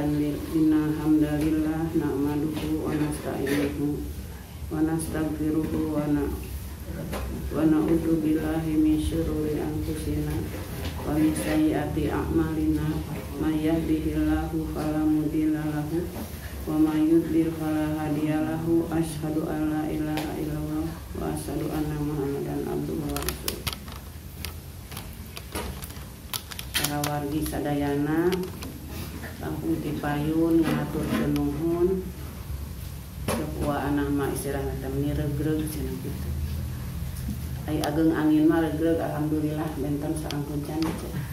Innal hamdalillah nahmaduhu wa nasta'inuhu wa nastaghfiruhu wa na'udzu billahi min syururi anfusina wa min sayyiati a'malina may yahdihillahu fala mudilla lahu wa may yudlil fala hadiya lahu. Asyhadu an la ilaha illallah wa asyhadu anna Muhammadan abduhu wa rasuluh. Para wargi sadayana langkung dipayun ngatur nuhun sepua anak mah istirahat meni regreg cenah kitu. Ai ageng angin mah regreg alhamdulillah benten sarangkeun can cenah.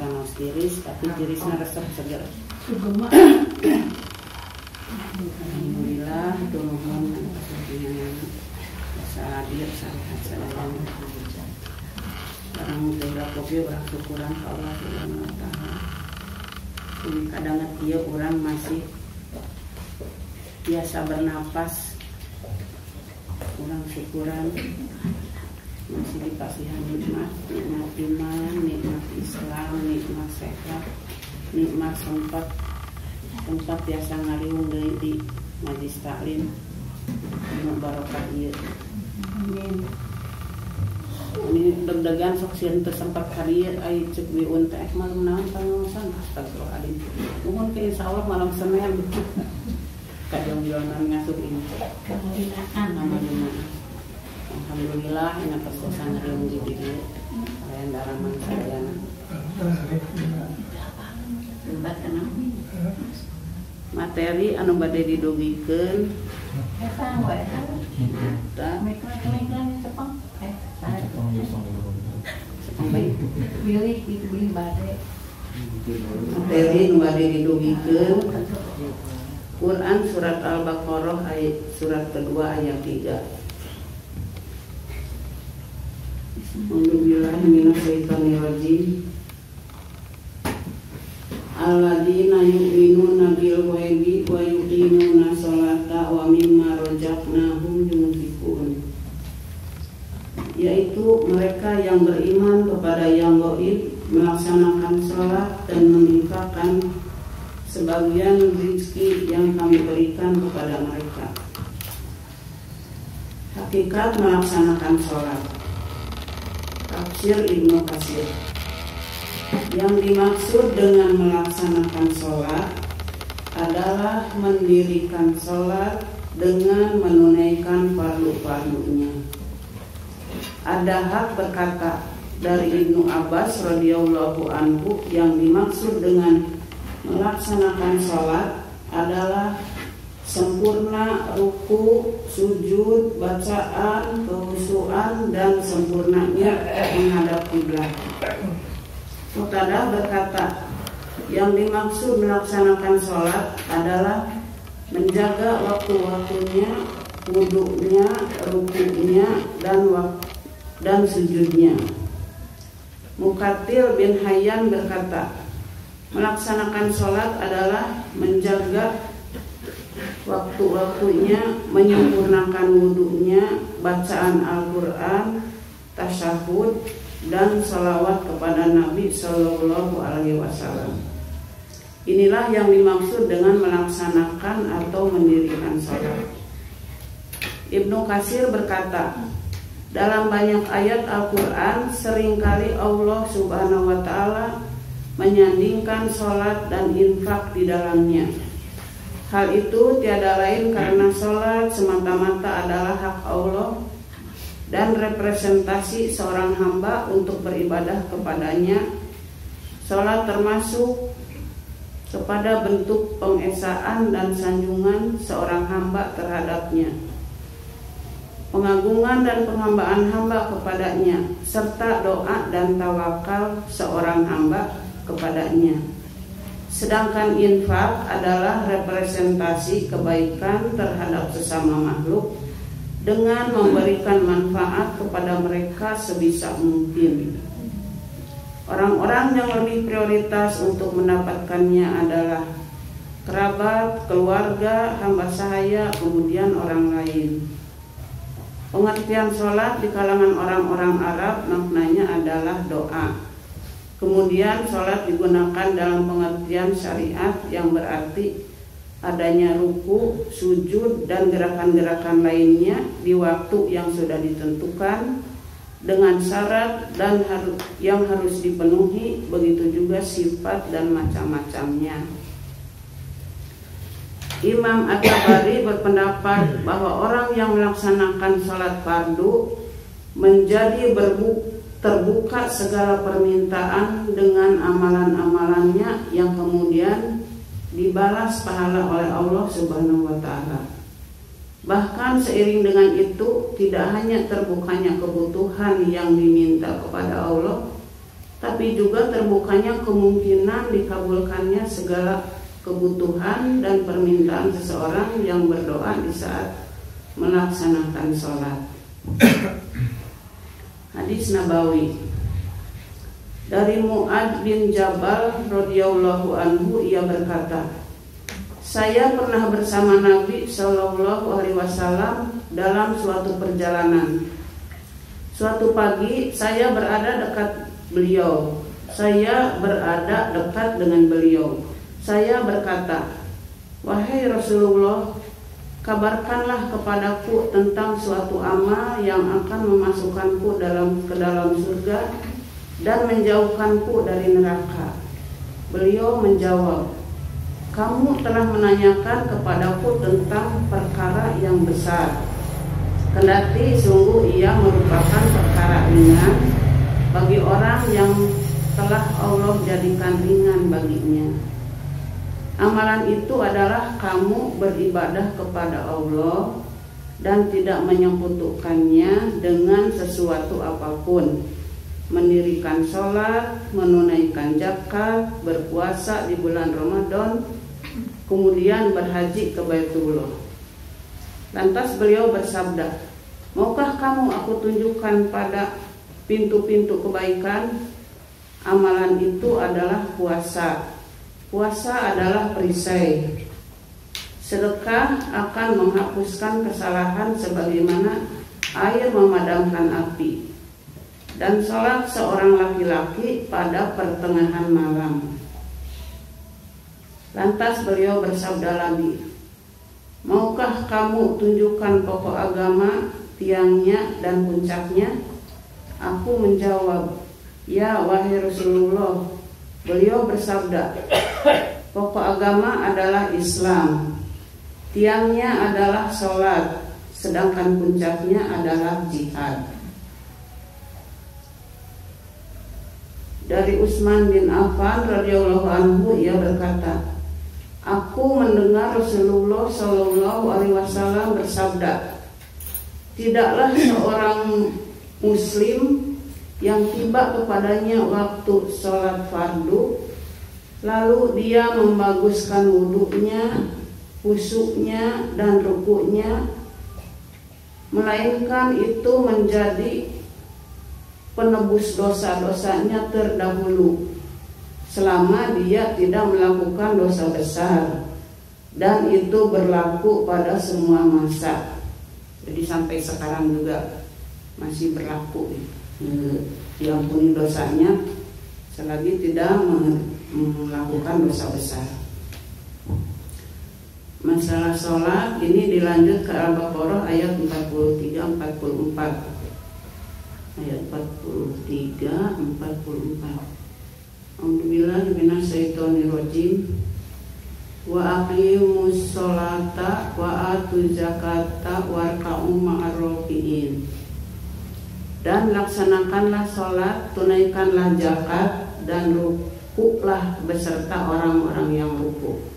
Kana tiris tapi tirisna resep seger. Alhamdulillah nuhun kasih sahadir sarehat sadayana. Barang teh kopi urang syukuran ka Allah Subhanahu wa taala. Kadang dia orang masih biasa bernapas, orang syukuran masih dikasihan nikmat iman, nikmat Islam, nikmat sehat, nikmat tempat biasa ngariung di majlis taklim, barokah ieu. Amin. Ini deg-degan sok sieun teu sempat harieu ai ceuk wiun teh malam naon pangaosan astagfirullahaladzim. Nuhun ke insyaallah malam Senin kadang bilonan ngasuh ini. Alhamdulillah ina persosan riung di dieu. Layan daraman sadayana. Materi anu bade didugikeun eta we. Materi nu bade didugikeun Quran surat Al-Baqarah ayat surat kedua ayat 3. Alhamdulillah minasyaitonirrajim. Alladzina yu'minuna bil ghaibi wa yuqimuna sholata wa mimma razaqnahum yunfiqun. Yaitu mereka yang beriman kepada yang gaib, melaksanakan sholat dan menginfakkan sebagian rezeki yang kami berikan kepada mereka. Hakikat melaksanakan sholat. Tafsir Ibnu Katsir. Yang dimaksud dengan melaksanakan sholat adalah mendirikan sholat dengan menunaikan fardu-fardunya. Ada hak berkata dari Ibnu Abbas radhiyallahu anhu yang dimaksud dengan melaksanakan sholat adalah sempurna ruku, sujud, bacaan, kekhusyuan dan sempurnanya menghadap kiblat. Qatadah berkata, yang dimaksud melaksanakan sholat adalah menjaga waktu-waktunya, wudunya, rukunya dan sujudnya. Muqatil bin Hayyan berkata, melaksanakan sholat adalah menjaga waktu-waktunya, menyempurnakan wudunya, bacaan Al-Quran, tasyahud, dan salawat kepada Nabi Sallallahu Alaihi Wasallam. Inilah yang dimaksud dengan melaksanakan atau mendirikan sholat. Ibnu Katsir berkata, dalam banyak ayat Al-Quran seringkali Allah Subhanahu Wa Taala menyandingkan sholat dan infak di dalamnya. Hal itu tiada lain karena sholat semata-mata adalah hak Allah dan representasi seorang hamba untuk beribadah kepadanya. Sholat termasuk kepada bentuk pengesaan dan sanjungan seorang hamba terhadapnya, pengagungan dan penghambaan hamba kepadanya, serta doa dan tawakal seorang hamba kepadanya. Sedangkan infak adalah representasi kebaikan terhadap sesama makhluk dengan memberikan manfaat kepada mereka sebisa mungkin. Orang-orang yang lebih prioritas untuk mendapatkannya adalah kerabat, keluarga, hamba sahaya, kemudian orang lain. Pengertian sholat di kalangan orang-orang Arab maknanya adalah doa. Kemudian sholat digunakan dalam pengertian syariat yang berarti adanya ruku, sujud, dan gerakan-gerakan lainnya di waktu yang sudah ditentukan dengan syarat dan yang harus dipenuhi, begitu juga sifat dan macam-macamnya. Imam At-Tabari berpendapat bahwa orang yang melaksanakan sholat fardu menjadi terbuka segala permintaan dengan amalan-amalannya yang kemudian dibalas pahala oleh Allah Subhanahu wa Ta'ala. Bahkan seiring dengan itu, tidak hanya terbukanya kebutuhan yang diminta kepada Allah, tapi juga terbukanya kemungkinan dikabulkannya segala kebutuhan dan permintaan seseorang yang berdoa di saat melaksanakan sholat. Hadis Nabawi dari Mu'adz bin Jabal radhiyallahu anhu, ia berkata, saya pernah bersama Nabi Shallallahu Alaihi Wasallam dalam suatu perjalanan. Suatu pagi saya berada dekat beliau. Saya berada dekat dengan beliau. Saya berkata, wahai Rasulullah, kabarkanlah kepadaku tentang suatu amal yang akan memasukkanku ke dalam surga dan menjauhkanku dari neraka. Beliau menjawab, kamu telah menanyakan kepadaku tentang perkara yang besar. Kendati sungguh ia merupakan perkara ringan bagi orang yang telah Allah jadikan ringan baginya. Amalan itu adalah kamu beribadah kepada Allah dan tidak menyekutukannya dengan sesuatu apapun. Mendirikan sholat, menunaikan zakat, berpuasa di bulan Ramadan, kemudian berhaji ke Baitullah. Lantas beliau bersabda, maukah kamu aku tunjukkan pada pintu-pintu kebaikan? Amalan itu adalah puasa. Puasa adalah perisai. Sedekah akan menghapuskan kesalahan sebagaimana air memadamkan api. Dan sholat seorang laki-laki pada pertengahan malam. Lantas beliau bersabda lagi, maukah kamu tunjukkan pokok agama, tiangnya dan puncaknya? Aku menjawab, ya wahai Rasulullah. Beliau bersabda, pokok agama adalah Islam, tiangnya adalah sholat, sedangkan puncaknya adalah jihad. Dari Utsman bin Affan radhiyallahu anhu, ia berkata, aku mendengar Rasulullah Shallallahu Alaihi Wasallam bersabda, tidaklah seorang Muslim yang tiba kepadanya waktu sholat fardu, lalu dia membaguskan wudunya, khusyuknya dan rukuknya, melainkan itu menjadi penebus dosa-dosanya terdahulu, selama dia tidak melakukan dosa besar, dan itu berlaku pada semua masa. Jadi sampai sekarang juga masih berlaku. Diampuni dosanya selagi tidak melakukan dosa besar. Masalah sholat ini dilanjut ke Al-Baqarah ayat 43-44. Ayat 43-44. A'udzubillahi minasyaitonirrajim. Wa aqimus sholata wa atuz zakata warka'u ma'ar raki'in. Dan laksanakanlah sholat, tunaikanlah zakat, dan rukuklah beserta orang-orang yang rukuk.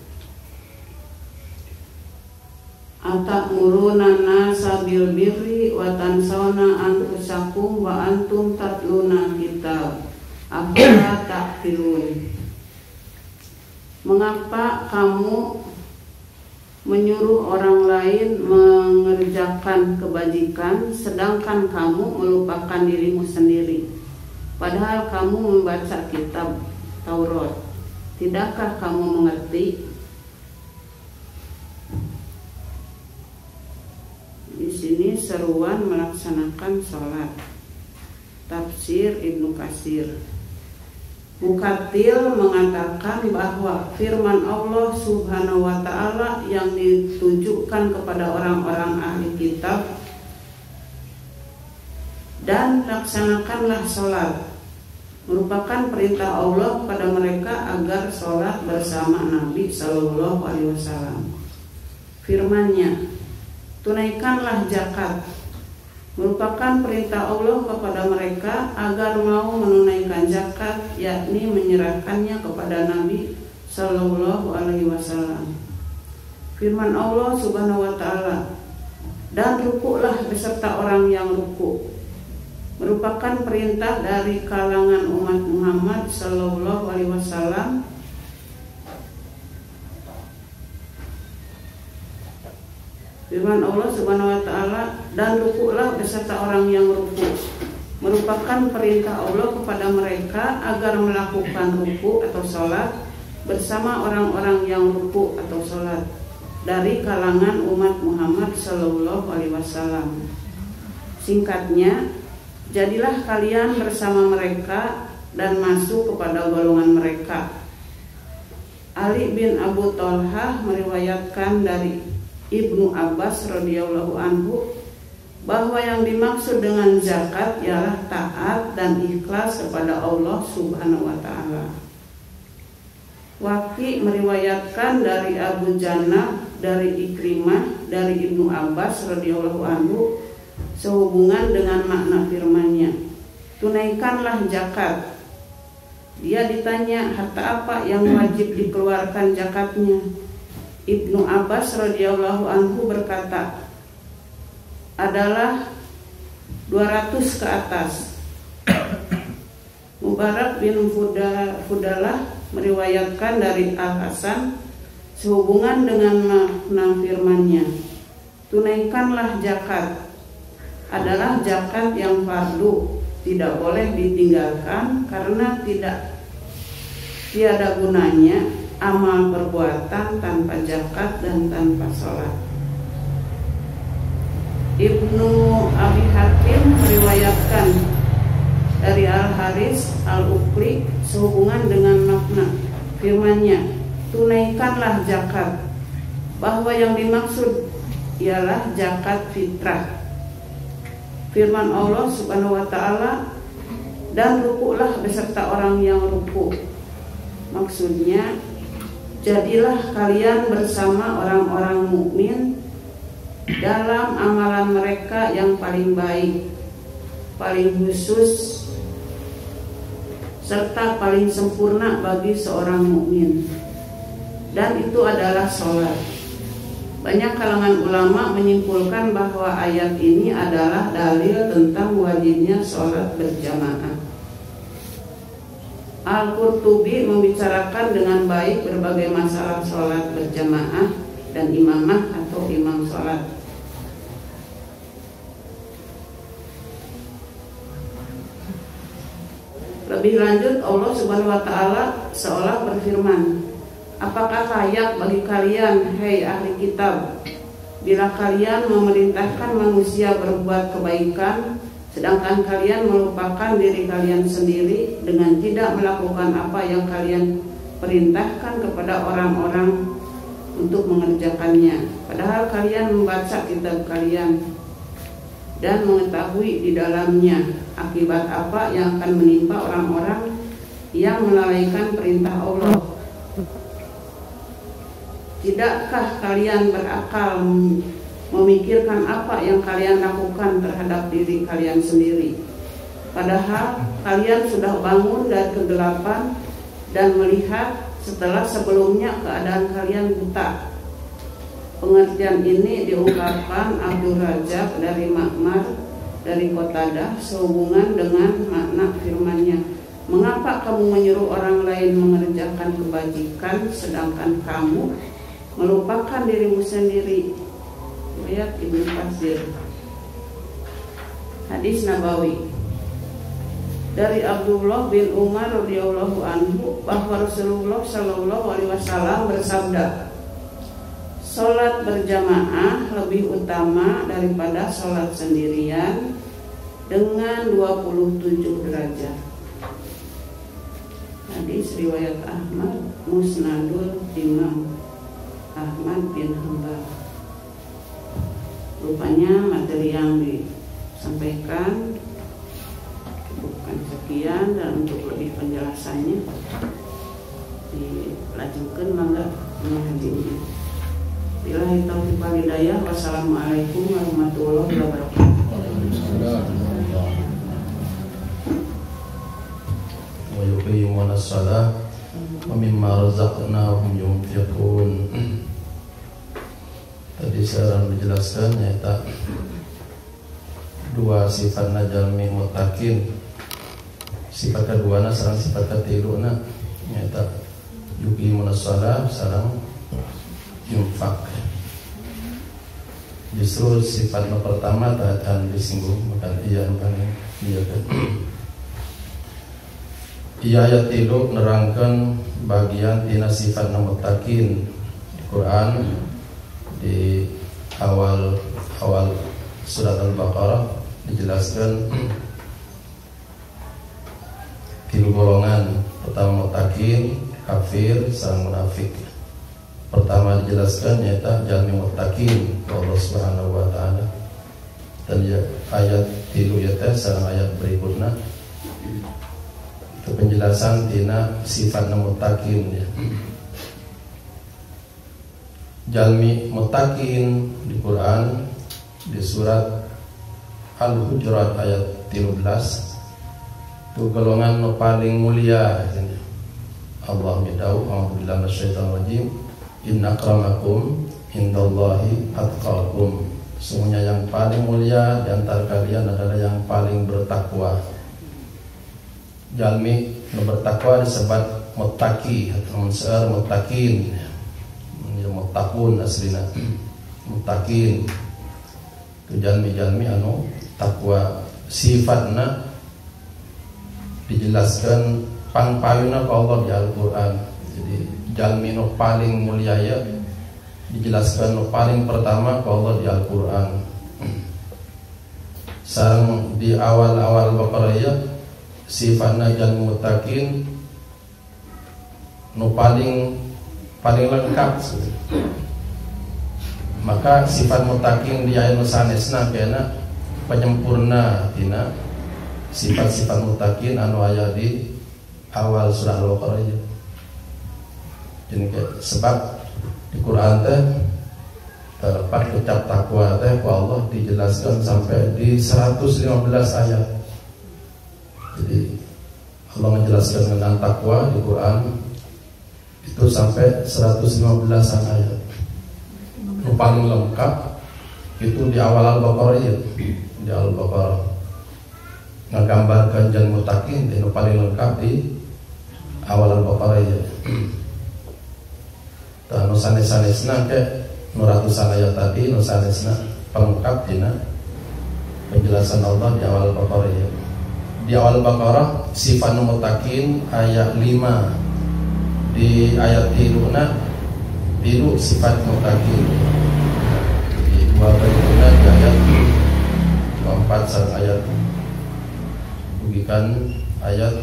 Atamuruna nasa bil birri wa tansawna anfusakum wa antum tatluna kitab. Afala ta'qilun. Mengapa kamu menyuruh orang lain mengerjakan kebajikan sedangkan kamu melupakan dirimu sendiri, padahal kamu membaca kitab Taurat? Tidakkah kamu mengerti? Di sini seruan melaksanakan sholat. Tafsir Ibnu Katsir. Mukatil mengatakan bahwa firman Allah Subhanahu wa Ta'ala yang ditujukan kepada orang-orang ahli kitab, dan laksanakanlah sholat, merupakan perintah Allah kepada mereka agar sholat bersama Nabi Sallallahu Alaihi Wasallam. Firman-Nya, tunaikanlah zakat, merupakan perintah Allah kepada mereka agar mau menunaikan zakat, yakni menyerahkannya kepada Nabi Sallallahu Alaihi Wasallam. Firman Allah Subhanahu Wa Taala, dan rukuklah beserta orang yang rukuk, merupakan perintah dari kalangan umat Muhammad Sallallahu Alaihi Wasallam. Firman Allah Subhanahu wa Ta'ala, dan rukuklah beserta orang yang rukuk, merupakan perintah Allah kepada mereka agar melakukan rukuk atau sholat bersama orang-orang yang rukuk atau sholat dari kalangan umat Muhammad Sallallahu Alaihi Wasallam. Singkatnya, jadilah kalian bersama mereka dan masuk kepada golongan mereka. Ali bin Abu Thalhah meriwayatkan dari Ibnu Abbas radhiyallahu anhu bahwa yang dimaksud dengan zakat ialah taat dan ikhlas kepada Allah Subhanahu wa Ta'ala. Waqi meriwayatkan dari Abu Jannah, dari Ikrimah, dari Ibnu Abbas radhiyallahu anhu sehubungan dengan makna firman-Nya, tunaikanlah zakat. Dia ditanya, harta apa yang wajib dikeluarkan zakatnya? Ibnu Abbas radhiyallahu anhu berkata, adalah 200 ke atas. Mubarak bin Fudalah meriwayatkan dari Al-Hasan sehubungan dengan makna firman-Nya, tunaikanlah zakat, adalah zakat yang fardu, tidak boleh ditinggalkan karena tiada gunanya amal perbuatan tanpa zakat dan tanpa sholat. Ibnu Abi Hatim meriwayatkan dari Al-Haris Al-Ukli sehubungan dengan makna firman-Nya, tunaikanlah zakat, bahwa yang dimaksud ialah zakat fitrah. Firman Allah Subhanahu wa Ta'ala, dan rukuklah beserta orang yang rukuk, maksudnya jadilah kalian bersama orang-orang mukmin dalam amalan mereka yang paling baik, paling khusus, serta paling sempurna bagi seorang mukmin, dan itu adalah sholat. Banyak kalangan ulama menyimpulkan bahwa ayat ini adalah dalil tentang wajibnya sholat berjamaah. Al-Qurtubi membicarakan dengan baik berbagai masalah sholat berjamaah dan imamah atau imam sholat. Lebih lanjut, Allah Subhanahu wa Ta'ala seolah berfirman, apakah layak bagi kalian, hei ahli kitab, bila kalian memerintahkan manusia berbuat kebaikan, sedangkan kalian melupakan diri kalian sendiri dengan tidak melakukan apa yang kalian perintahkan kepada orang-orang untuk mengerjakannya, padahal kalian membaca kitab kalian dan mengetahui di dalamnya akibat apa yang akan menimpa orang-orang yang melalaikan perintah Allah. Tidakkah kalian berakal memikirkan apa yang kalian lakukan terhadap diri kalian sendiri, padahal kalian sudah bangun dari kegelapan dan melihat setelah sebelumnya keadaan kalian buta. Pengertian ini diungkapkan Abdul Razak dari Ma'mar dari Qatadah sehubungan dengan makna firman-Nya, mengapa kamu menyuruh orang lain mengerjakan kebajikan sedangkan kamu melupakan dirimu sendiri? Riwayat Ibnu Katsir. Hadis Nabawi dari Abdullah bin Umar radhiyallahu anhu bahwa Rasulullah Shallallahu alaihi wasallam bersabda, salat berjamaah lebih utama daripada salat sendirian dengan 27 derajat. Hadis riwayat Ahmad, Musnadul Imam Ahmad bin Hanbal. Rupanya materi yang disampaikan bukan sekian, dan untuk lebih penjelasannya dilanjutkan mangga menghadiri. Billahi taufiq wal hidayah. Wassalamualaikum warahmatullahi wabarakatuh. Wa yuqimuna shalah wa mimma razaqnahum yunfiqun. Tadi saya menjelaskan nyata dua sifat jalmi muttaqin. Sifat kedua sareng sifat ketiga nyata yuqimuna shalah sareng infak. Justru sifat pertama tak akan disinggung, maka iya kan iya kan. Iya ayat 3 nerangkan bagian tina sifat muttaqin di Quran di awal surat Al-Baqarah dijelaskan 3 golongan. Pertama muttaqin, kafir, sareng munafik. Pertama dijelaskan yaitu jalmi muttaqin Allah Subhanahu wa taala. Dan ya, ayat 3 ya teh sareng ayat berikutnya itu penjelasan tina sifat muttaqin ya. Jalmi muttaqin di Quran di surat Al-Hujurat ayat 13 itu golongan paling mulia ya. Allah midau a'udzubillahi minasyaitonir rajim. Inna akramakum indallahi atqakum. Sesungguhnya yang paling mulia di antara kalian adalah yang paling bertakwa. Jalmi nu bertakwa disebut muttaqi atau munsar muttaqin. Muttaqun aslina. Muttaqin. Itu jalmi anu takwa. Sifatna dijelaskan pang-payuna ka Allah di Al-Qur'an. Jadi jalmi nu paling mulia ya dijelaskan nu paling pertama ke Allah di Al-Quran. Sareng di awal-awal Baqarah ya sifatna jalmi muttaqin nu paling lengkap. Maka sifat muttaqin di ayat sanesna kena penyempurna tina sifat-sifat muttaqin anu aya di awal surah Al-Baqarah ya. Jadi sebab di Quran teh terdapat ucap takwa teh ku Allah dijelaskan sampai di 115 ayat. Jadi Allah menjelaskan tentang takwa di Quran itu sampai 115 ayat. Yang paling lengkap itu di awal Al-Baqarah ya. Di Al-Baqarah menggambarkan jalmi muttaqin itu paling lengkap di awal Al-Baqarah ya. Dan nusanes-sanesna ke ratusan ayat tadi nusanesna pelengkap dina penjelasan Allah di awal Baqarah ya. Di awal Baqarah sifat muttaqin ayat 5. Di ayat 3 sifat muttaqin. Di dua berikutnya di ayat keempat sareng ayat bukan ayat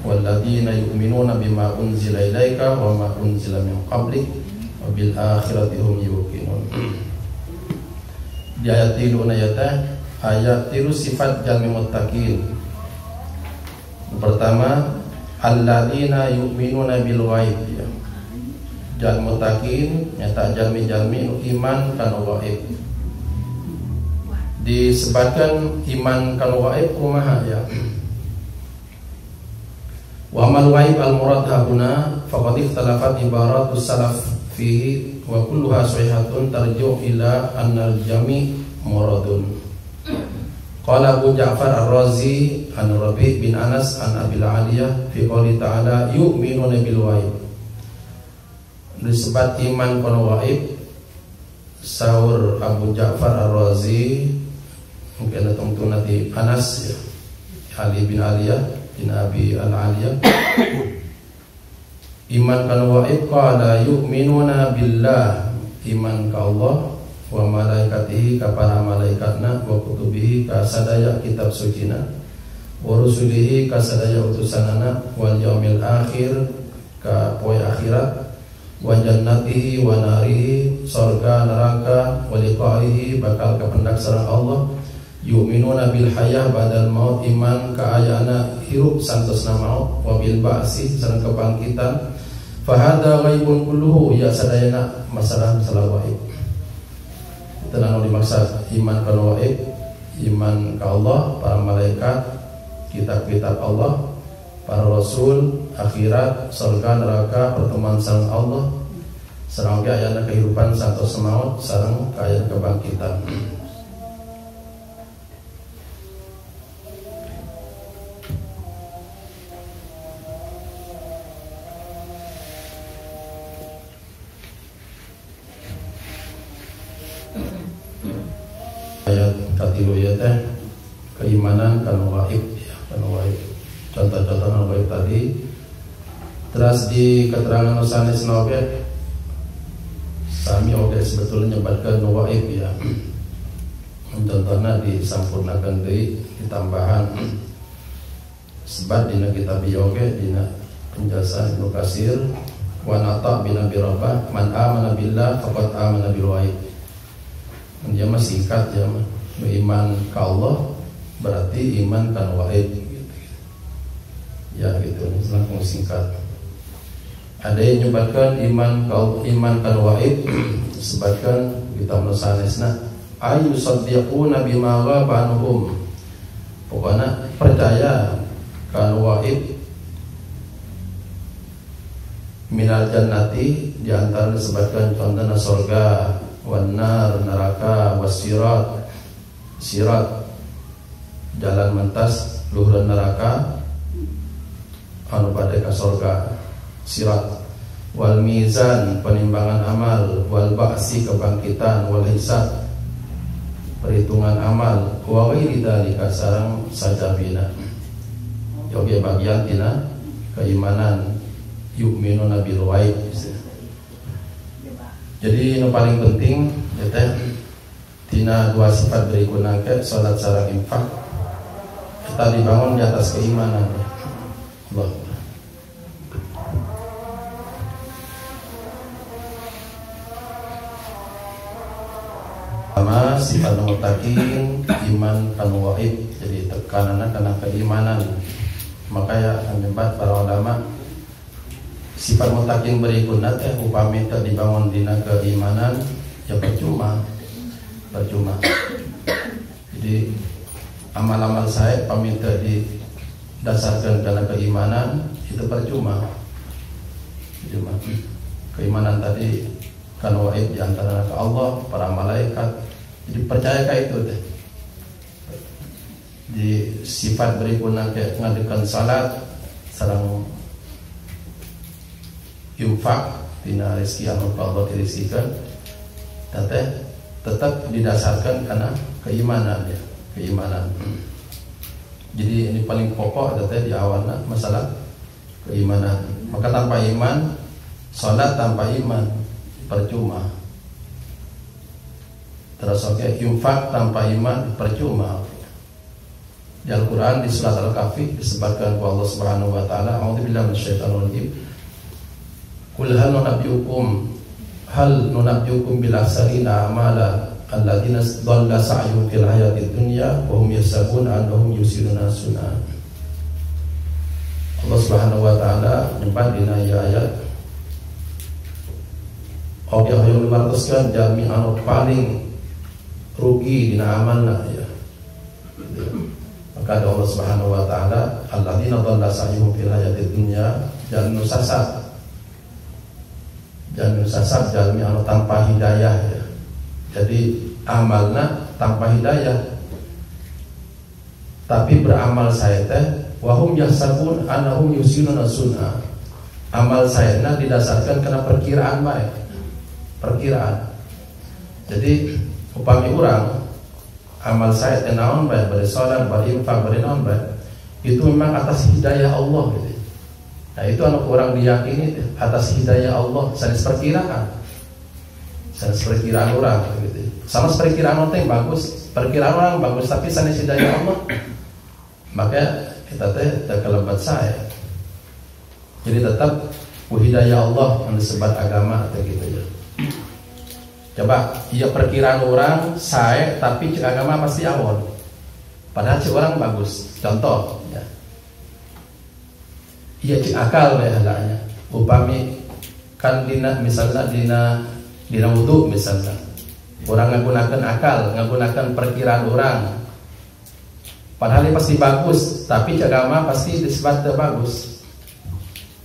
walladzina yu'minuna bima unzila ilaika wa ma unzila min qablik wa bil akhirati hum yuqinun. Di ayat 3 ayat 3 sifat jalmi muttaqin. Pertama alladzina yu'minuna bil ghaib ya. Jalmi muttaqin nyata jalmi-jalmi iman kana ghaib. Disebutkan iman kana ghaib kumaha ya. Wa amal ghaib al-murad hauna faqad ikhtalafat ibaratus salaf fihi wa kulluha sahihatun tarji'u ila annal jami' muradun. Qala Abu Ja'far Ar-Razi an Rabi' bin Anas an Abil Aliyah fi qouli ta'ala yu'minuna bil ghaib. Disebut iman kana ghaib sahur Abu Ja'far Ar-Razi mungkin tentu nanti Anas ya. Ali bin Aliyah bin Abi Al-Aliyah iman kana ghaib qala yu'minuna billah iman ka Allah wa malaikatihi ka para malaikatna wa kutubihi ka sadaya kitab sucina wa rusulihi kasadaya utusanana wal yaumil akhir ka poe akhirat wa jannatihi wa narihi surga neraka wa liqa'ihi bakal kependak sareng Allah yu'minuna bil hayah ba'dal maut iman ka ayana hirup santosna maut wa bil ba'si sareng kebangkitan fa hadza ghaibun kulluhu ya sadayana masalah waib. Tenang dimaksud iman ka waib, iman ka Allah, para malaikat, kitab-kitab Allah, para rasul, akhirat, surga neraka, pertemuan sareng Allah, sareng ge ayana kehidupan santos maut sareng kaya kebangkitan. Ayat katilu ya teh keimanan kana waib ya, kana waib. Contoh-contoh waib tadi. Terus di keterangan sanes oge sami oge sebetulnya nyebatkeun waib ya. Contohna disampurnakeun deui ditambahan sebat dina kitab oge dina penjelasan Ibnu Katsir wa nata bina birabah man amana billah faqad amana bil waib. Dia mah singkat ya mah iman ke Allah berarti iman kan waib gitu. Ya gitu langsung singkat. Ada yang nyebatkan iman kan waib sebutkan kita sanesna ayu saddiquna bima ghaba anhum. Pokoknya percaya kan waib minal jannati di antara disebutkan contohna surga wanar neraka wasirat sirat jalan mentas luhur neraka anu pada ka surga sirat wal mizan penimbangan amal wal ba'si kebangkitan wal hisab perhitungan amal wa ghairi dzalika sareng sajabina yoge bagian tina keimanan yu'minuna bil ghaib. Jadi yang paling penting ya tina dua sifat berikutnya ke salat sareng infak kita dibangun di atas keimanan ya. Allah. Sama sifat muttaqin iman kanu waib jadi tekananna kana keimanan maka ya menyebut para ulama sifat muttaqin berikutnya teh upami teu dibangun dina keimanan ya percuma. Jadi amal-amal saya pami teu didasarkan karena keimanan itu percuma. Keimanan tadi kan waib di antara ke Allah, para malaikat. Jadi percaya ka itu teh. Di sifat berikutnya kayak ngadekan salat sareng infak tina rezeki anu Allah dirisikan teh tetap didasarkan karena keimanan ya, keimanan. Jadi ini paling pokok teh di awalnya masalah keimanan. Maka tanpa iman, salat tanpa iman percuma. Terus infak tanpa iman percuma. Di Al-Qur'an di surat Al-Kahfi disebutkan oleh Allah Subhanahu wa taala, a'udzubillahi minasyaitonir rajim. Qul hal nunabbiukum bil akhsarina a'mala alladziina dhalla sa'yuhum fil hayatid dunya wa hum yahsabuna annahum yusiruna sunna. Allah Subhanahu wa taala nyebut dina ayat oke hayang dimartoskeun jami anu paling rugi dina amalna ya. Maka Allah Subhanahu wa taala alladziina dhalla sa'yuhum fil hayatid dunya jangan sasar jalmi anu tanpa hidayah ya. Jadi amalna tanpa hidayah. Tapi beramal saya teh wahum yahsabun annahum yusinuna sunna. Amal saya didasarkan karena perkiraan baik. Perkiraan. Jadi upami orang amal saya teh naon bae bari salat bari infak bari naon bae itu memang atas hidayah Allah gitu. Nah itu anu orang diyakini atas hidayah Allah sanes perkiraan orang gitu. Sama perkiraan orang yang bagus, perkiraan orang bagus tapi sanes hidayah Allah maka kita terkelebat saya. Jadi tetap hidayah Allah yang disebat agama atau gitu ya. Coba, iya perkiraan orang saya tapi cek agama pasti awal. Padahal cek orang bagus. Contoh, ya. Iya cek akal ya halanya. Upami kan misalnya dina wudu misalnya. Orang menggunakan akal, menggunakan perkiraan orang. Padahal ini pasti bagus, tapi cek agama pasti disebut bagus.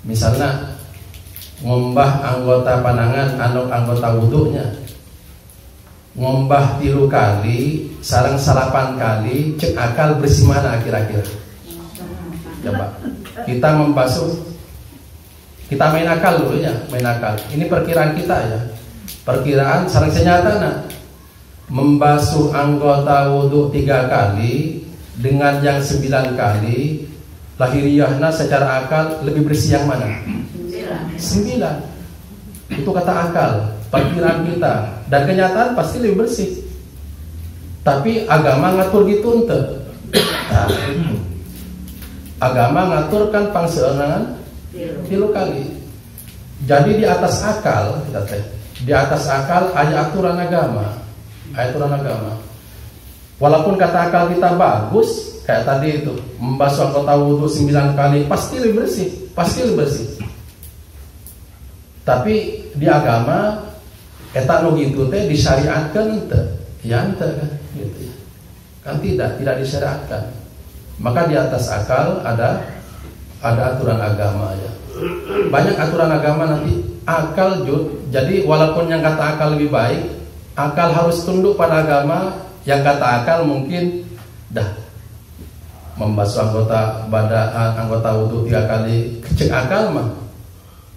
Misalnya ngombah anggota panangan anggota wudunya, ngombah 3 kali, sarang 8 kali, cek akal bersih mana kira-kira? Coba kita membasuh, kita main akal dulu ya, main akal. Ini perkiraan kita ya, perkiraan sarang senyata membasuh anggota wudu 3 kali dengan yang 9 kali. Lahiriahna secara akal lebih bersih yang mana? 9. Itu kata akal, perkiraan kita. Dan kenyataan pasti lebih bersih. Tapi agama ngatur gitu ente. Nah, agama ngatur kan pangseueungan 3 kali. Jadi di atas akal kita di atas akal ada aturan agama. Aturan agama. Walaupun kata akal kita bagus, kayak tadi itu membasuh anggota wudu 9 kali pasti lebih bersih, pasti lebih bersih. Tapi di agama eta nu gitu teh disyariatkan teh, ya ente kan gitu ya. Kan tidak disyariatkan. Maka di atas akal ada aturan agama ya. Banyak aturan agama nanti akal jadi walaupun yang kata akal lebih baik, akal harus tunduk pada agama. Yang kata akal mungkin dah membasuh anggota wudu 3 kali, cek akal mah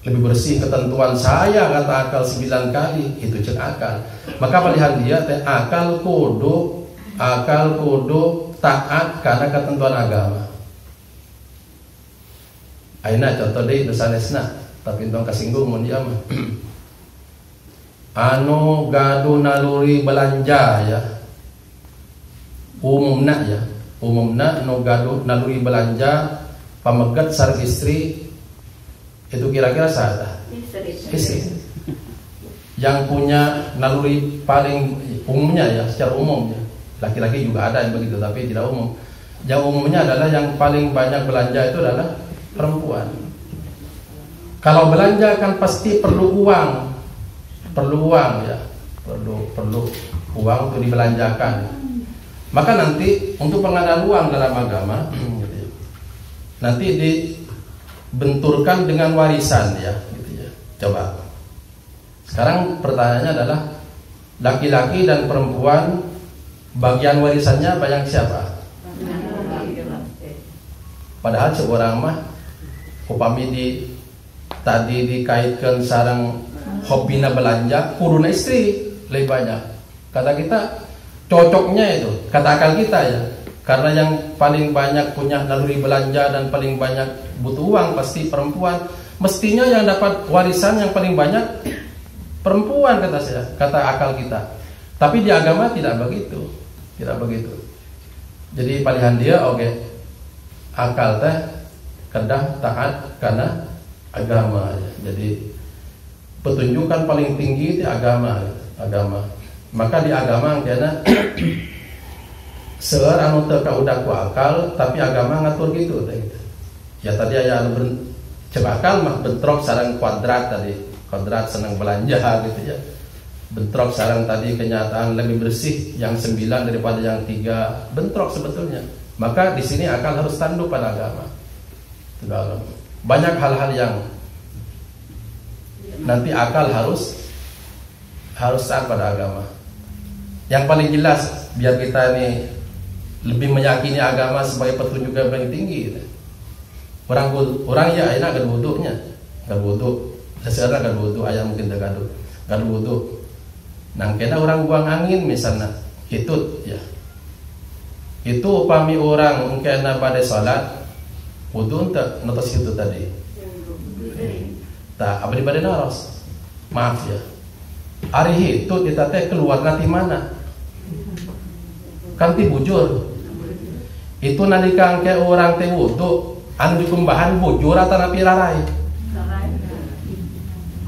lebih bersih ketentuan saya kata akal 9 kali, itu cek akal. Maka pilihan dia akal kudu taat karena ketentuan agama. Aina contoh deh dosanesna, tapi tong kasinggung mun dia mah. Anu gaduh naluri belanja ya. Umumna nu gaduh naluri belanja pamegat sareng istri itu kira-kira saha? Istri. Yang punya naluri paling umumnya ya, secara umum ya. Laki-laki juga ada yang begitu tapi tidak umum. Yang umumnya adalah yang paling banyak belanja itu adalah perempuan. Kalau belanja kan pasti perlu uang ya, perlu uang untuk dibelanjakan. Maka nanti untuk pengadaan uang dalam agama gitu ya, nanti dibenturkan dengan warisan ya, gitu ya. Coba. Sekarang pertanyaannya adalah laki-laki dan perempuan bagian warisannya banyak siapa? Padahal seorang mah upami tadi dikaitkan sarang hobina belanja, kuruna istri lebih banyak. Kata kita cocoknya itu, kata akal kita ya. Karena yang paling banyak punya naluri belanja dan paling banyak butuh uang pasti perempuan. Mestinya yang dapat warisan yang paling banyak perempuan kata saya, kata akal kita. Tapi di agama tidak begitu. Tidak begitu. Jadi pilihan dia akal teh kedah taat karena agama ya. Jadi petunjukan paling tinggi itu agama. Maka di agama karena seueur anu teu kaudak ku akal tapi agama ngatur gitu gitu. Ya tadi aya anu cek akal mah bentrok sareng kuadrat tadi. Kuadrat senang belanja gitu ya. Bentrok sareng tadi kenyataan lebih bersih yang 9 daripada yang 3, bentrok sebetulnya. Maka di sini akal harus tunduk pada agama. Banyak hal-hal yang nanti akal harus taat pada agama. Yang paling jelas biar kita ini lebih meyakini agama sebagai petunjuk yang paling tinggi. Orang ya enak gak wudunya, gak wudu. Seseorang gak wudu, ayah mungkin gak wudu. Nang kena orang buang angin misalnya, hitut ya. Itu upami orang mungkin pada salat wudu ente notos itu tadi. Tak abdi pada naros. Maaf ya. Ari hitut kita teh keluar nanti mana? Kan ti bujur. Itu nalika ke orang teh wudu anu dikumbahan bujur atau napi rarai.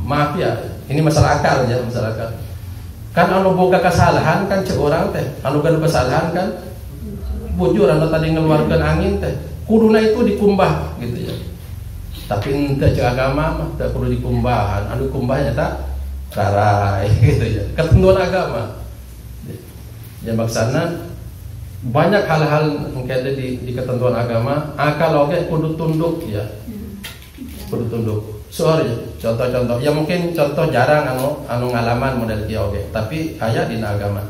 Maaf ya, ini masalah akal ya, masalah akal. Kan anu boga kesalahan kan cek orang teh, anu gaduh kesalahan kan bujur anu tadi ngeluarkan angin teh. Kuduna itu dikumbah gitu ya. Tapi ente cek agama mah tak perlu dikumbahan, anu kumbahnya tak rarai gitu ya. Ketentuan agama. Ya maksudnya banyak hal-hal yang ada di ketentuan agama. Akal oke kudu tunduk ya, kudu tunduk. Sorry, contoh-contoh. Ya mungkin contoh jarang anu ngalaman model kieu oke. Tapi aya di agama.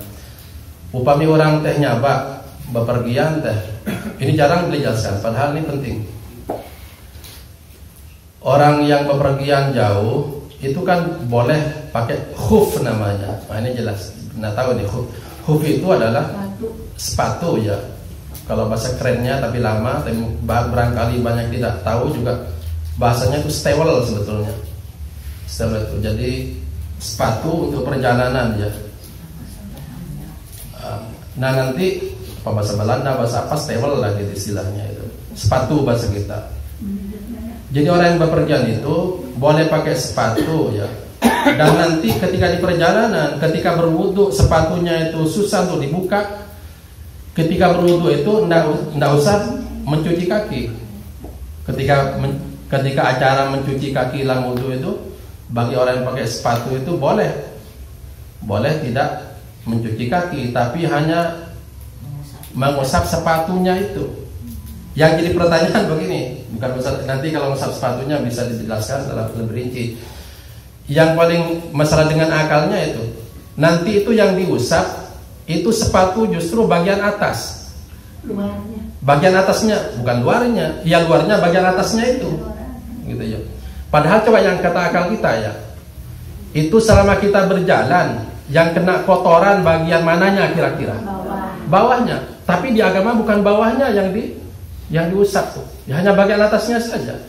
Upami orang teh nyaba bepergian teh. Ini jarang dijelaskan. Padahal ini penting. Orang yang bepergian jauh itu kan boleh pakai khuf namanya. Nah ini jelas. Nah tahu nih khuf. Khuf itu adalah sepatu ya. Kalau bahasa kerennya tapi lama, tapi barangkali banyak tidak tahu juga bahasanya itu stewel sebetulnya. Stewel itu jadi sepatu untuk perjalanan ya. Nah nanti bahasa Belanda bahasa apa stewel lah gitu istilahnya itu. Sepatu bahasa kita. Jadi orang yang bepergian itu boleh pakai sepatu ya. Dan nanti ketika di perjalanan, ketika berwudu sepatunya itu susah untuk dibuka. Ketika berwudu itu ndak usah mencuci kaki. Ketika acara mencuci kaki lang wudu itu bagi orang yang pakai sepatu itu boleh tidak mencuci kaki, tapi hanya mengusap sepatunya itu. Yang jadi pertanyaan begini, bukan nanti kalau mengusap sepatunya bisa dijelaskan secara lebih rinci. Yang paling masalah dengan akalnya itu nanti itu yang diusap itu sepatu justru bagian atas, luarnya. Bagian atasnya bukan luarnya, ya luarnya bagian atasnya itu, gitu ya. Padahal coba yang kata akal kita ya, itu selama kita berjalan yang kena kotoran bagian mananya kira-kira? Bawahnya. Tapi di agama bukan bawahnya yang diusap tuh, ya hanya bagian atasnya saja,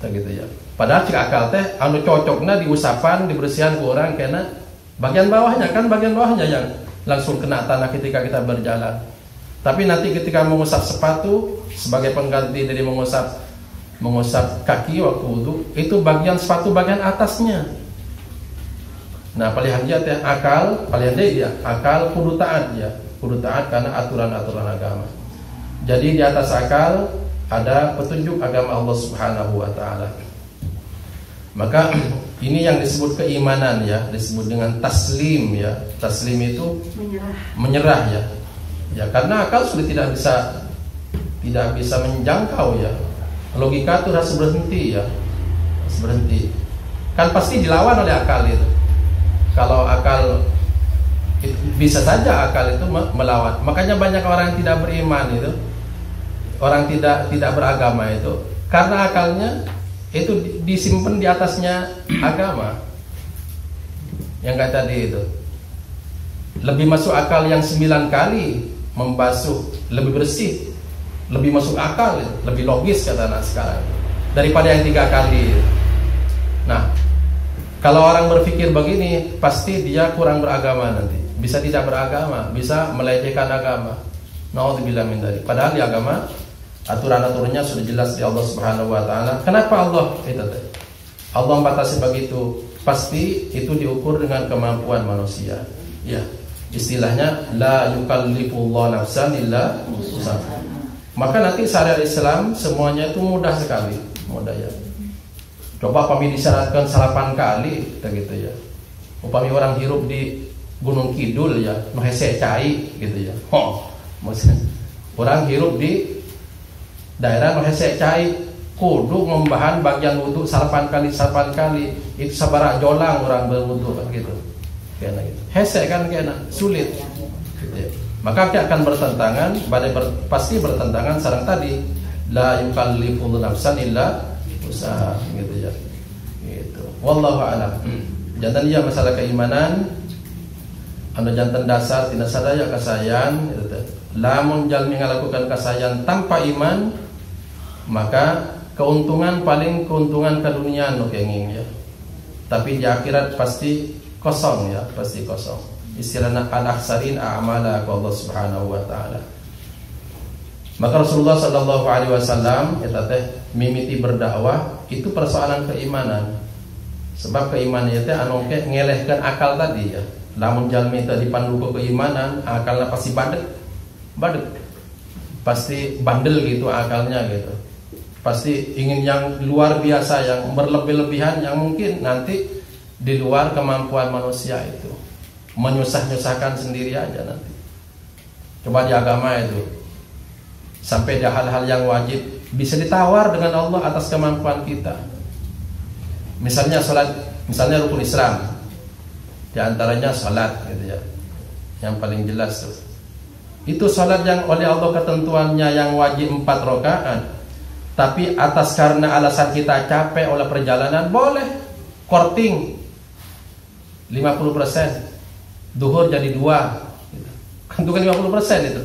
gitu ya. Padahal jika akal teh anu cocoknya diusapan dibersihan ke orang karena bagian bawahnya kan bagian bawahnya yang langsung kena tanah ketika kita berjalan. Tapi nanti ketika mengusap sepatu sebagai pengganti dari mengusap kaki waktu wudu itu bagian sepatu bagian atasnya. Nah paling hanya teh akal paling dia akal kudu taat ya, kudu taat karena aturan-aturan agama. Jadi di atas akal ada petunjuk agama Allah Subhanahu wa taala. Maka ini yang disebut keimanan ya, disebut dengan taslim ya. Taslim itu menyerah ya. Ya karena akal sudah tidak bisa menjangkau ya. Logika itu harus berhenti ya. Harus berhenti. Kan pasti dilawan oleh akal itu. Kalau akal bisa saja akal itu melawan. Makanya banyak orang yang tidak beriman itu, orang tidak beragama itu karena akalnya itu disimpan di atasnya agama. Yang kayak tadi itu lebih masuk akal yang 9 kali membasuh lebih bersih, lebih masuk akal, lebih logis kata anak sekarang daripada yang 3 kali. Nah kalau orang berpikir begini pasti dia kurang beragama, nanti bisa tidak beragama, bisa melecehkan agama. Naudzubillah min dzalik. Padahal di agama aturan-aturannya sudah jelas di Allah Subhanahu wa taala. Kenapa Allah Allah membatasi begitu? Pasti itu diukur dengan kemampuan manusia. Ya, istilahnya la yukallifullahu nafsan illa wus'aha. Maka nanti syariat Islam semuanya itu mudah sekali, mudah ya. Coba kami disyaratkan 8 kali gitu ya. Upami orang hirup di Gunung Kidul ya, mahese cai gitu ya. Maksudnya orang hirup di daerah mahese cai kudu membahan bagian wudu 8 kali itu sabaraha jolang orang berwudu kan gitu. Kena gitu. Hese kan kena sulit. Gitu ya. Maka dia akan bertentangan, pasti bertentangan sareng tadi la yukallifullahu nafsan illa usaha gitu ya. Gitu. Wallahu a'lam. Jantan dia masalah keimanan anu jantan dasar tina sadaya kasayan gitu teh. Lamun jalmi ngalakukan kasayan tanpa iman maka keuntungan ke dunia nu kenging ya. Tapi di akhirat pasti kosong ya, pasti kosong. Istilahna al-akhsarin a'mala Allah Subhanahu wa taala. Maka Rasulullah sallallahu alaihi wasallam eta teh mimiti berdakwah itu persoalan keimanan. Sebab keimanan itu anu ngelehkeun akal tadi ya. Lamun jalmi teh dipandu ke keimanan, akalnya pasti badek. Pasti bandel gitu akalnya gitu. Pasti ingin yang luar biasa, yang berlebih-lebihan, yang mungkin nanti di luar kemampuan manusia itu. Menyusah-nyusahkan sendiri aja nanti. Coba di agama itu sampai ada hal-hal yang wajib bisa ditawar dengan Allah atas kemampuan kita. Misalnya salat, misalnya rukun Islam, di antaranya salat gitu ya. Yang paling jelas tuh. Itu salat yang oleh Allah ketentuannya yang wajib 4 rakaat. Tapi atas karena alasan kita capek oleh perjalanan boleh korting 50%. Duhur jadi 2 gitu. Kan itu kan 50% itu.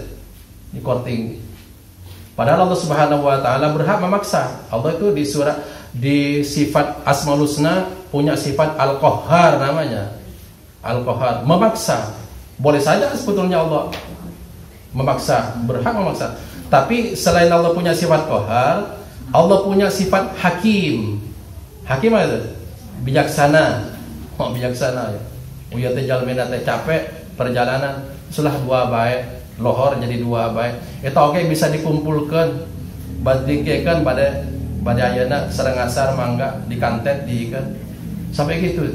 Di korting. Padahal Allah Subhanahu wa taala berhak memaksa. Allah itu di sifat Asmaul Husna punya sifat Al-Qahhar namanya. Al-Qahhar, memaksa. Boleh saja sebetulnya Allah memaksa, berhak memaksa. Tapi selain Allah punya sifat Qahhar, Allah punya sifat Hakim. Hakim apa itu? Bijaksana. Oh, bijaksana ya. Uya teh jalmina teh capek perjalanan, sulah 2 bae. Lohor jadi 2 baik. Eta oke bisa dikumpulkan, badikeun pada ayeuna sareng asar mangga dikantet diikeun. Sampai gitu.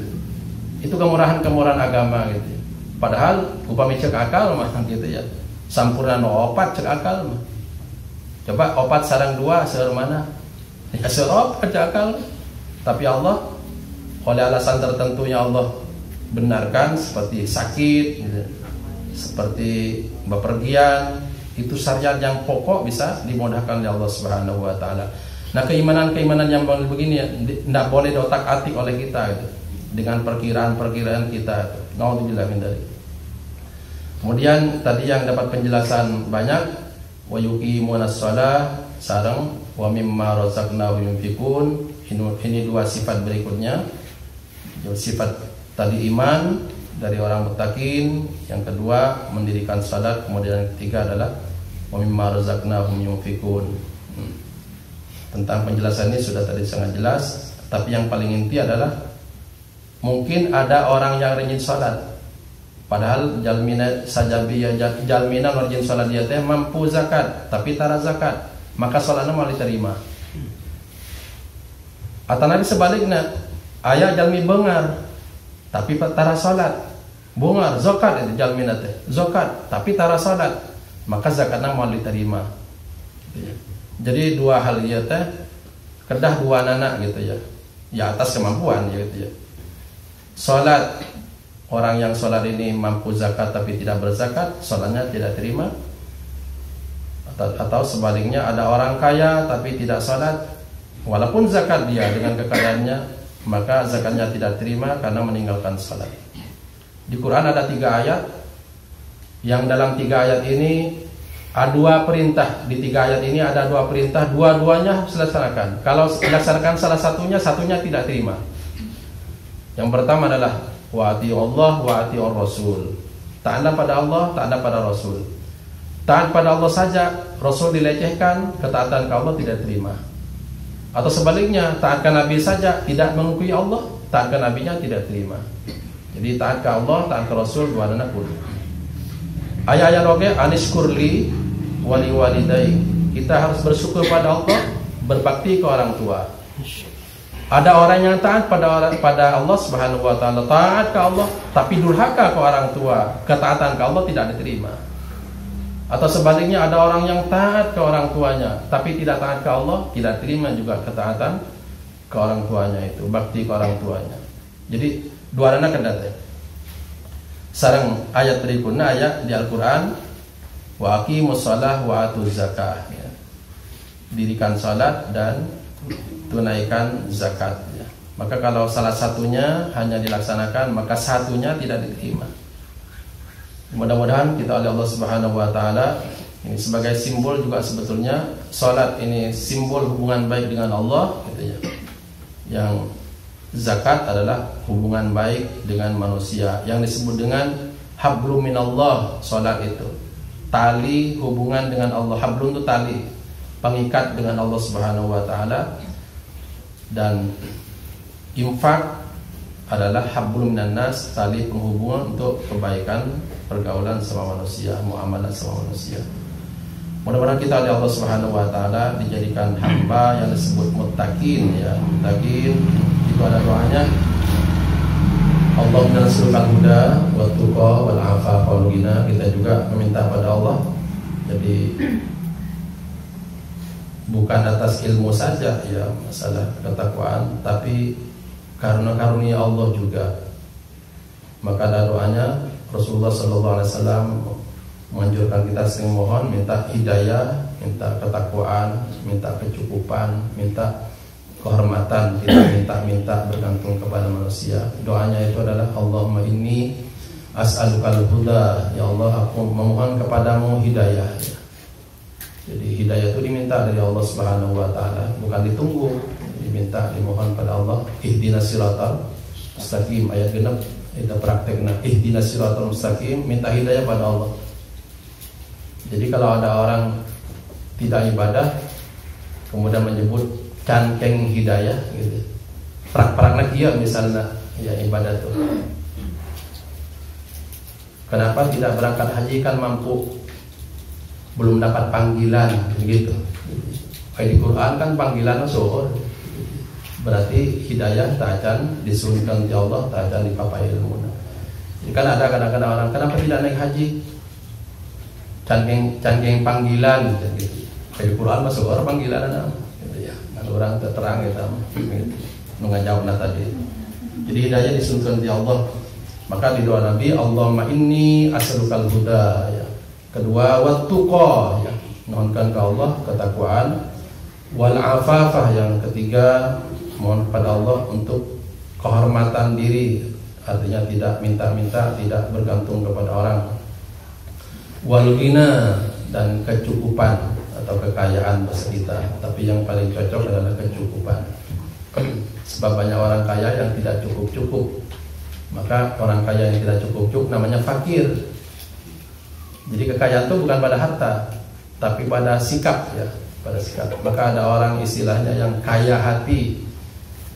Itu kemurahan-kemurahan agama gitu. Padahal upami cek akal mah gitu ya. Sampurna no opat cek akal mah. Coba opat sareng 2 seueur mana? Ya seueur opat cek akal. Tapi Allah oleh alasan tertentunya Allah benarkan seperti sakit gitu. Seperti bepergian, itu syariat yang pokok bisa dimudahkan oleh Allah Subhanahu wa taala. Nah, keimanan-keimanan yang begini tidak boleh diotak-atik oleh kita gitu, dengan perkiraan-perkiraan kita. Naudzubillah min dzalik. Kemudian tadi yang dapat penjelasan banyak, wa yuqimunas shalah sareng wa mimma razaqnahum yunfiqun. Ini 2 sifat berikutnya. Sifat tadi iman dari orang muttaqin, yang kedua mendirikan salat, kemudian yang ketiga adalah wa mimma razaqnahum yunfiqun. Tentang penjelasan ini sudah tadi sangat jelas, tapi yang paling inti adalah mungkin ada orang yang rajin salat padahal jalmina sajabiya jalmina rajin salat dia teh mampu zakat tapi tara zakat, maka salatnya mau diterima. Atau nabi sebaliknya, aya jalmi beungar tapi tara salat, bungar zakat itu jalmina teh zakat tapi tara salat, maka zakatna mau diterima. Jadi 2 hal ieu teh kedah 2 nana gitu ya. Ya atas kemampuan gitu ya. Salat, orang yang salat ini mampu zakat tapi tidak berzakat, salatnya tidak terima. Atau sebaliknya ada orang kaya tapi tidak salat, walaupun zakat dia dengan kekayaannya, maka zakatnya tidak terima karena meninggalkan salat. Di Quran ada 3 ayat, yang dalam 3 ayat ini ada 2 perintah. Di 3 ayat ini ada 2 perintah, dua-duanya dilaksanakan. Kalau dilaksanakan salah satunya, satunya tidak terima. Yang pertama adalah wa atiullah wa atiur rasul. Taatlah pada Allah, taatlah pada Rasul. Taat pada Allah saja, Rasul dilecehkan, ketaatan ke Allah tidak terima. Atau sebaliknya, taat ke Nabi saja, tidak mengakui Allah, taat ke Nabinya tidak terima. Jadi taat ke Allah, taat ke Rasul, 2 dana kudu. Ayat-ayat oke, anishkurli wali walidai. Kita harus bersyukur pada Allah, berbakti ke orang tua. Ada orang yang taat pada Allah Subhanahu wa taala, taat ke Allah tapi durhaka ke orang tua, ketaatan ke Allah tidak diterima. Atau sebaliknya ada orang yang taat ke orang tuanya tapi tidak taat ke Allah, tidak terima juga ketaatan ke orang tuanya itu, bakti ke orang tuanya. Jadi 2 dana kendate. Sareng ayat berikutnya ayat di Al-Qur'an, wa aqimus shalah wa atuz zakah ya. Dirikan salat dan tunaikan zakat ya. Maka kalau salah satunya hanya dilaksanakan, maka satunya tidak diterima. Mudah-mudahan kita oleh Allah Subhanahu wa taala ini sebagai simbol juga, sebetulnya salat ini simbol hubungan baik dengan Allah gitu ya. Yang zakat adalah hubungan baik dengan manusia yang disebut dengan hablum minallah. Salat itu tali hubungan dengan Allah. Hablun itu tali pengikat dengan Allah Subhanahu wa taala, dan infak adalah hablum minan nas, tali penghubungan untuk kebaikan pergaulan sama manusia, muamalah sama manusia. Mudah-mudahan kita oleh Allah Subhanahu wa taala dijadikan hamba yang disebut muttaqin ya. Muttaqin itu ada doanya. Allahumma nas'aluka al-huda wa tuqa wal afafa wal ghina. Kita juga meminta pada Allah. Jadi bukan atas ilmu saja ya masalah ketakwaan, tapi karena karunia Allah juga. Maka ada doanya Rasulullah sallallahu alaihi wasallam menganjurkan kita sering mohon, minta hidayah, minta ketakwaan, minta kecukupan, minta kehormatan, tidak minta bergantung kepada manusia. Doanya itu adalah Allahumma inni as'alukal huda, ya Allah aku memohon kepadamu hidayah. Jadi hidayah itu diminta dari Allah Subhanahu wa taala, bukan ditunggu, diminta, dimohon pada Allah. Ihdinas siratal mustaqim, ayat genap kita praktekna. Ihdinas siratal mustaqim, minta hidayah pada Allah. Jadi kalau ada orang tidak ibadah kemudian menyebut cankeng hidayah gitu, prak-prakna kia misalnya ya ibadah itu. Kenapa tidak berangkat haji kan mampu, belum dapat panggilan begitu. Kayak di Quran kan panggilan zuhur. Berarti hidayah tak akan disunkan di Allah, tak akan dipapai ilmu. Jadi kan ada kadang-kadang orang kenapa tidak naik haji? Canggeng panggilan gitu. Kayak di Quran masuk orang panggilan gitu ya. Kalau orang terang gitu ngajawabna tadi. Jadi hidayah disunkan di Allah. Maka di doa Nabi, Allahumma inni as'alukal huda ya. Kedua wattuqa ya. Mohonkan ke Allah ketakwaan, wal afafah yang ketiga mohon kepada Allah untuk kehormatan diri, artinya tidak minta-minta, tidak bergantung kepada orang. Wal ghina dan kecukupan atau kekayaan bahasa kita, tapi yang paling cocok adalah kecukupan. Sebab banyak orang kaya yang tidak cukup-cukup. Maka orang kaya yang tidak cukup-cukup namanya fakir. Jadi kekayaan itu bukan pada harta, tapi pada sikap ya, pada sikap. Maka ada orang istilahnya yang kaya hati,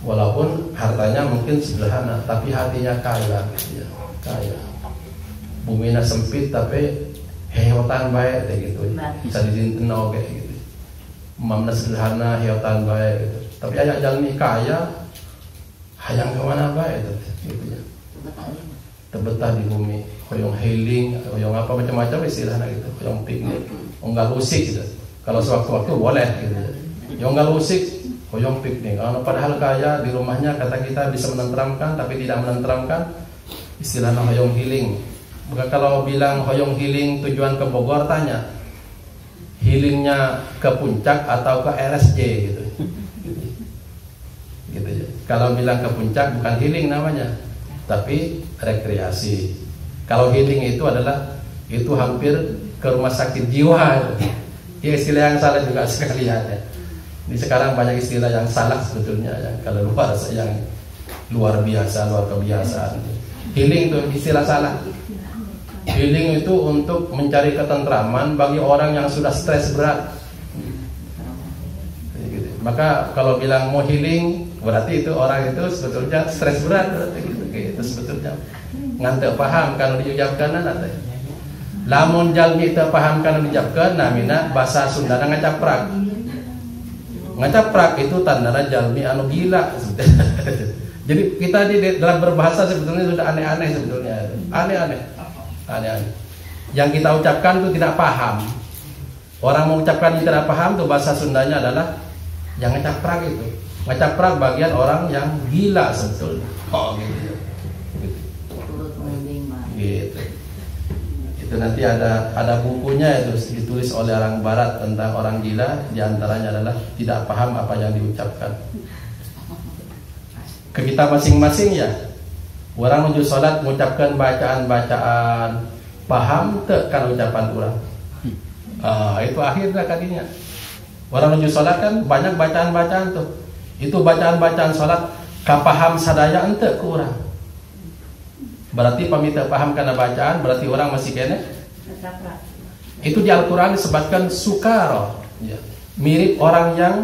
walaupun hartanya mungkin sederhana, tapi hatinya kaya ya, kaya. Buminya sempit tapi heotan baik kayak gitu. Bisa dizintenau kayak gitu. Mamna sederhana heotan baik gitu. Tapi ayak jalmi kaya hayang kemana baik gitu ya. Terbetah di bumi, hoyong healing, hoyong apa macam-macam istilahnya gitu, hoyong piknik, onggal usik gitu. Kalau sewaktu-waktu boleh gitu. Onggal usik, hoyong piknik. Padahal kaya di rumahnya kata kita bisa menenteramkan, tapi tidak menenteramkan, istilahnya hoyong healing. Maka kalau bilang hoyong healing tujuan ke Bogor, tanya healingnya ke puncak atau ke RSJ gitu. Gitu ya. Kalau bilang ke puncak bukan healing namanya, tapi rekreasi. Kalau healing itu adalah itu hampir ke rumah sakit jiwa. Ya, istilah yang salah juga sekalian ya. Ini sekarang banyak istilah yang salah sebetulnya ya. Kalau yang luar biasa, luar kebiasaan. Healing itu istilah salah. Healing itu untuk mencari ketentraman bagi orang yang sudah stres berat. Maka kalau bilang mau healing, berarti itu orang itu sebetulnya stres berat berarti gitu. Itu sebetulnya ngantek paham kalau diucapkan nanti. Lamun jalmi teu paham kalau diucapkan namina bahasa Sundana ngacaprak. Ngacaprak itu tandana jalmi anu gila. Jadi kita di dalam berbahasa sebetulnya sudah aneh-aneh sebetulnya. Aneh-aneh. Yang kita ucapkan itu tidak paham. Orang mengucapkan yang tidak paham itu bahasa Sundanya adalah yang ngacaprak itu. Ngacaprak bagian orang yang gila sebetulnya. Oh gitu. Gitu. Itu nanti ada bukunya itu ditulis oleh orang barat tentang orang gila, diantaranya adalah tidak paham apa yang diucapkan. Ke kita masing-masing ya. Orang menuju sholat mengucapkan bacaan-bacaan, paham tak kan ucapan orang? Itu akhirnya kadinya. Orang menuju sholat kan banyak bacaan-bacaan tuh. Itu bacaan-bacaan sholat kapaham sadaya ente ke orang. Berarti pamita paham karena bacaan, berarti orang masih kene Itu di Al-Quran disebutkan sukar, ya. Mirip orang yang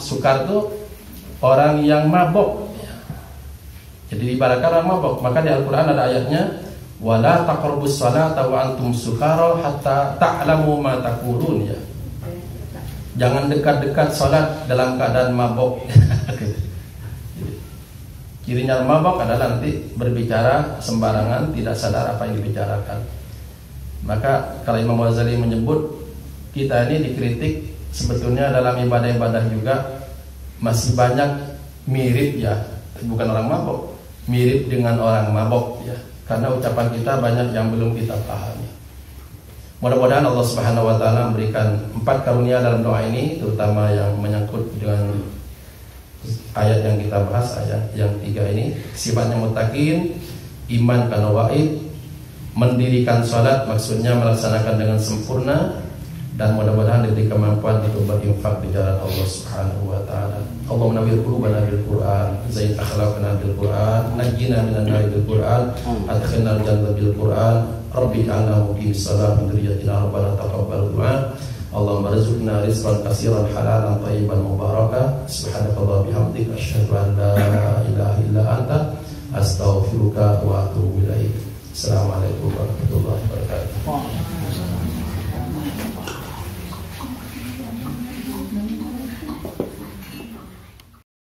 sukar itu orang yang mabok, ya. Jadi diibaratkan orang mabok. Maka di Al-Quran ada ayatnya, wala taqrabus salata wa antum sukara hatta ta'lamu ma taqulun, ya. Jangan dekat-dekat salat dalam keadaan mabok. Cirinya mabok adalah nanti berbicara sembarangan, tidak sadar apa yang dibicarakan. Maka kalau Imam Ghazali menyebut kita ini dikritik sebetulnya dalam ibadah-ibadah juga masih banyak mirip, ya, bukan orang mabok, mirip dengan orang mabok, ya, karena ucapan kita banyak yang belum kita pahami. Mudah-mudahan Allah Subhanahu wa taala memberikan 4 karunia dalam doa ini, terutama yang menyangkut dengan ayat yang kita bahas, ayat yang 3 ini. Sifatnya muttaqin, iman kana wa'id, mendirikan salat, maksudnya melaksanakan dengan sempurna, dan mudah-mudahan diberi kemampuan untuk berinfak di jalan Allah Subhanahu wa taala. Allahumma nawwir qulubana bil Qur'an, zayyid akhlaqana bil Qur'an, najjina minan nar bil Qur'an, adkhilna al jannata bil Qur'an, rabbi ij'alna muqimis salat min dhurriyyatina rabbana taqabbal du'a. Allahumma rizqna rizqan katsiran halalan thayyiban mubaraka. Subhanallahi bihamdika asyhadu an la ilaha illa anta astaghfiruka wa atubu ilaik. Assalamualaikum warahmatullahi wabarakatuh.